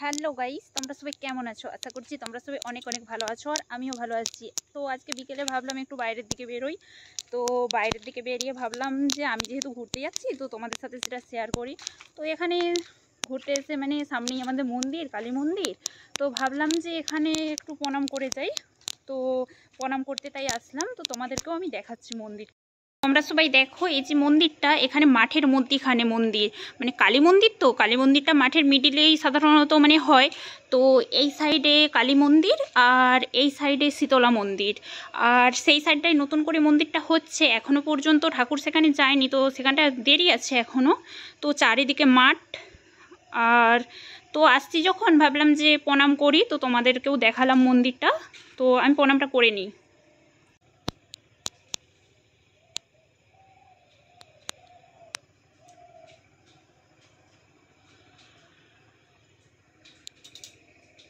Hello guys, তোমরা সবাই কেমন আছো? আশা করছি তোমরা সবাই অনেক অনেক ভালো আছো আর আমিও ভালো আছি। তো আজকে বিকেলে ভাবলাম একটু বাইরের দিকে বেরোই। তো বাইরের দিকে বেরিয়ে ভাবলাম যে আমি যেহেতু ঘুরতে যাচ্ছি তো তোমাদের সাথে সেটা শেয়ার করি। তো এখানে ঘুরতে এসে সামনেই আমাদের মন্দির, কালী মন্দির। তো ভাবলাম যে এখানে একটু প্রণাম করে যাই। তো প্রণাম করতে তাই আসলাম। তো তোমাদেরকেও আমি দেখাচ্ছি মন্দির। তোমরা সবাই দেখো, এই যে মন্দিরটা এখানে মাঠের মধ্যিখানে মন্দির, কালী মন্দির। তো কালী মন্দিরটা মাঠের মিডিলেই সাধারণত হয়। তো এই সাইডে কালী মন্দির আর এই সাইডে শীতলা মন্দির। আর সেই সাইডটায় নতুন করে মন্দিরটা হচ্ছে, এখনও পর্যন্ত ঠাকুর সেখানে যায়নি, তো সেখানটা দেরি আছে এখনও। তো চারিদিকে মাঠ। আর তো আসছি যখন ভাবলাম যে প্রণাম করি, তো তোমাদেরকেও দেখালাম মন্দিরটা। তো আমি প্রণামটা করে নিই।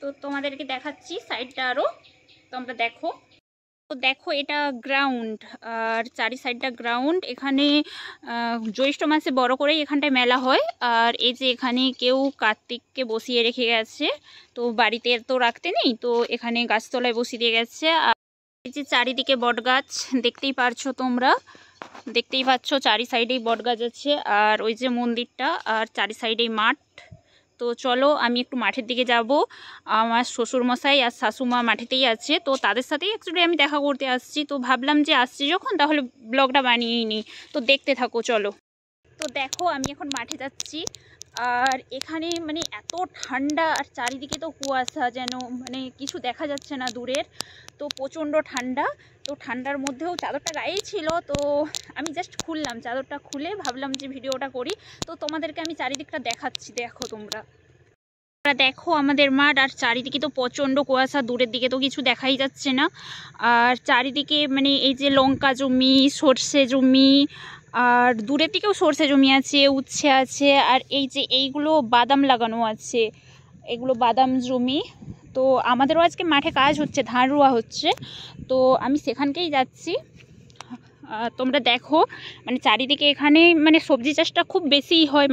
তো তোমাদেরকে দেখাচ্ছি সাইডটা আরও, তোমরা দেখো। তো দেখো, এটা গ্রাউন্ড আর চারি সাইডটা গ্রাউন্ড। এখানে জ্যৈষ্ঠ মাসে বড় করেই এখানটায় মেলা হয়। আর এই যে এখানে কেউ কার্তিককে বসিয়ে রেখে গেছে, তো বাড়িতে তো রাখতে নেই, তো এখানে গাছতলায় বসিয়ে দিয়ে গেছে। আর এই যে চারিদিকে বটগাছ দেখতেই পারছো, তোমরা দেখতেই পাচ্ছ চারি সাইডেই বটগাছ আছে। আর ওই যে মন্দিরটা, আর চারি সাইডেই মাঠ। তো চলো আমি একটু মাঠের দিকে যাব। আমার শ্বশুরমশাই আর শাশুমা মাঠেতেই আছে, তো তাদের সাথেই অ্যাকচুয়ালি আমি দেখা করতে আসছি। তো ভাবলাম যে আসছি যখন তাহলে ব্লগটা বানিয়েই নিই। তো দেখতে থাকো, চলো। তো দেখো, আমি এখন মাঠে যাচ্ছি। আর এখানে এত ঠান্ডা, আর চারিদিকে তো কুয়াশা, যেন কিছু দেখা যাচ্ছে না দূরের। তো প্রচণ্ড ঠান্ডা। তো ঠান্ডার মধ্যেও চাদরটা গায়েই ছিল, তো আমি জাস্ট খুললাম, চাদরটা খুলে ভাবলাম যে ভিডিওটা করি। তো তোমাদেরকে আমি চারিদিকটা দেখাচ্ছি, দেখো তোমরা। দেখো আমাদের মাঠ, আর চারিদিকে তো প্রচণ্ড কুয়াশা, দূরের দিকে তো কিছু দেখাই যাচ্ছে না। আর চারিদিকে এই যে লঙ্কা জমি, সর্ষে জমি, আর দূরের দিকেও সর্ষে জমি আছে, উচ্ছে আছে। আর এই যে এইগুলো বাদাম লাগানো আছে, এগুলো বাদাম জমি। তো আমাদেরও আজকে মাঠে কাজ হচ্ছে, ধান রোয়া হচ্ছে। তো আমি সেখানকেই যাচ্ছি। তোমরা দেখো, চারিদিকে এখানে সবজি চাষটা খুব বেশি হয়,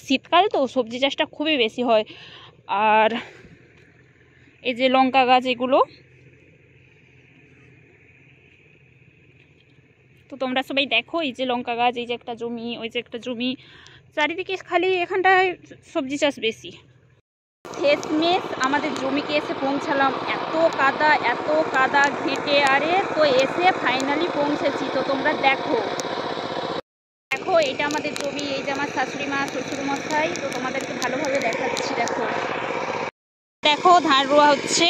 শীতকাল তো সবজি চাষটা খুবই বেশি হয়। আর এই যে লঙ্কা গাছ, এগুলো। তো তোমরা সবাই দেখো, এই যে লঙ্কা গাছ, এই যে একটা জমি, ওই যে একটা জমি, চারিদিকে খালি এখানটায় সবজি চাষ বেশি। শেষমেশ আমাদের জমিকে এসে পৌঁছালাম। এত কাদা ঘেঁটে, আরে তো এসে ফাইনালি পৌঁছেছি। তো তোমরা দেখো, এটা আমাদের জমি। এই যে আমার শাশুড়ি মা, শ্বশুরমশাই। তো তোমাদেরকে ভালোভাবে দেখাচ্ছি। দেখো ধান রোয়া হচ্ছে।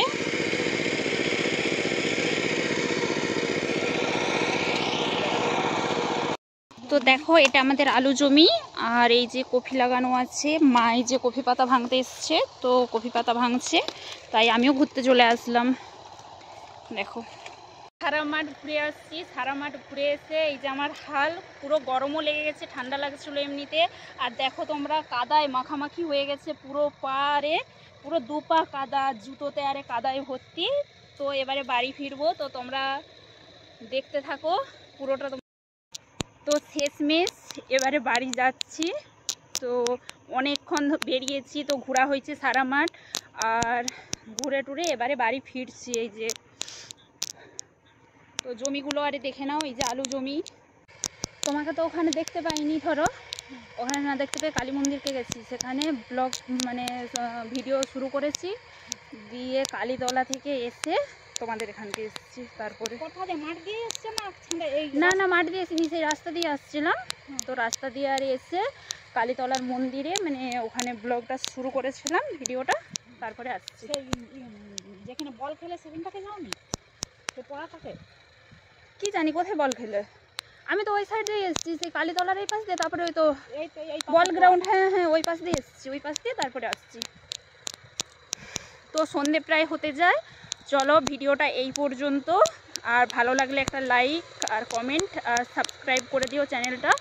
তো দেখো, এটা আমাদের আলু জমি। আর এই যে কফি লাগানো আছে, মা এই যে কফি পাতা ভাঙতে এসছে, তো কফি পাতা ভাঙছে, তাই আমিও ঘুরতে চলে আসলাম। দেখো, সারা মাঠ ঘুরে আসছি। সারা মাঠ ঘুরে এসে এই যে আমার হাল, পুরো গরমও লেগে গেছে, ঠান্ডা লাগছিল এমনিতে। আর দেখো তোমরা, কাদায় মাখামাখি হয়ে গেছে পুরো পারে, পুরো দুপা কাদা, জুতোতে আরে কাদায় ভর্তি। তো এবারে বাড়ি ফিরবো, তো তোমরা দেখতে থাকো পুরোটা। তো শেষমেশ এবারে বাড়ি যাচ্ছি। তো অনেকক্ষণ বেরিয়েছি, তো ঘোরা হয়েছে সারা মাঠ। আর ঘুরে টুরে এবারে বাড়ি ফিরছি। এই যে তো জমিগুলো আরে দেখে নাও, এই যে আলু জমি। তোমাকে তো ওখানে দেখতে পাইনি, ধরো ওখানে না দেখতে পেয়ে কালী মন্দিরকে গেছি, সেখানে ব্লগ ভিডিও শুরু করেছি। দিয়ে কালীতলা থেকে এসে তোমাদের এখানকে এসেছি। তারপরে মাঠ দিয়ে এসছে না, না মাঠ দিয়ে এসেছি, সেই রাস্তা দিয়ে আসছিলাম। তো রাস্তা দিয়ে আর এসে কালীতলার মন্দিরে ওখানে ব্লগটা শুরু করেছিলাম, ভিডিওটা। তারপরে আসছি। যেখানে বল খেলে সেখানটাকে যাওনি? সে পড়াটাকে কি জানি কোথায় বল খেলে। আমি তো ওই সাইড দিয়ে এসেছি, সেই কালীতলার এই পাশ দিয়ে। তারপরে ওই তো বল গ্রাউন্ড, হ্যাঁ ওই পাশ দিয়ে এসেছি, ওই পাশ দিয়ে তারপরে আসছি। তো সন্ধে প্রায় হতে যায়। চলো ভিডিওটা এই পর্যন্ত। আর ভালো লাগলে একটা লাইক আর কমেন্ট আর সাবস্ক্রাইব করে দিও চ্যানেলটা।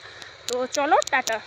তো চলো, টাটা।